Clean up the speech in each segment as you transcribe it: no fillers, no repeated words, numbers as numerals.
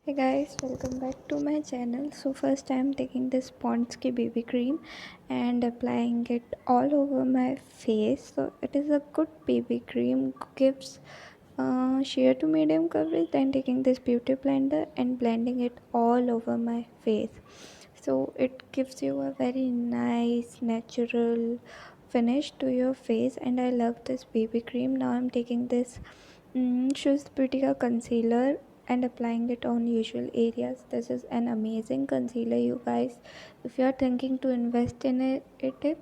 Hey guys, welcome back to my channel. So first I am taking this Pond's Ki BB cream and applying it all over my face. So it is a good BB cream, gives sheer to medium coverage. Then taking this beauty blender and blending it all over my face. So it gives you a very nice natural finish to your face, and I love this BB cream. Now I'm taking this Choose Beautica concealer and applying it on usual areas. This is an amazing concealer, you guys. If you are thinking to invest in it,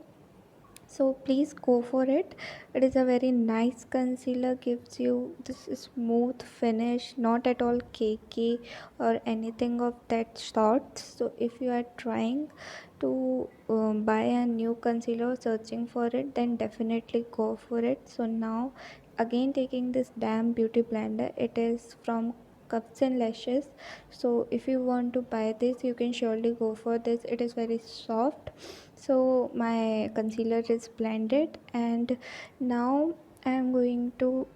so please go for it. It is a very nice concealer, gives you this smooth finish, not at all cakey or anything of that sort. So if you are trying to buy a new concealer, searching for it, then definitely go for it. So now again taking this damn beauty blender, it is from Cups and Lashes. So if you want to buy this, you can surely go for this. It is very soft. So my concealer is blended, and now I am going to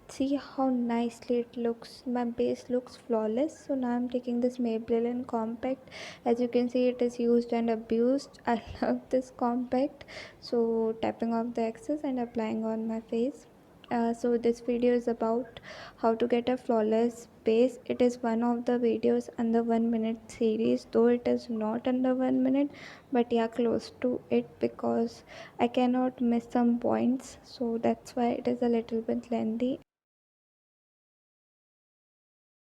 see how nicely it looks. My base looks flawless. So now I'm taking this Maybelline compact. As you can see, it is used and abused. I love this compact. So tapping off the excess and applying on my face. So this video is about how to get a flawless base. It is one of the videos under 1 minute series, though it is not under 1 minute, but yeah, close to it, because I cannot miss some points, so that's why it is a little bit lengthy.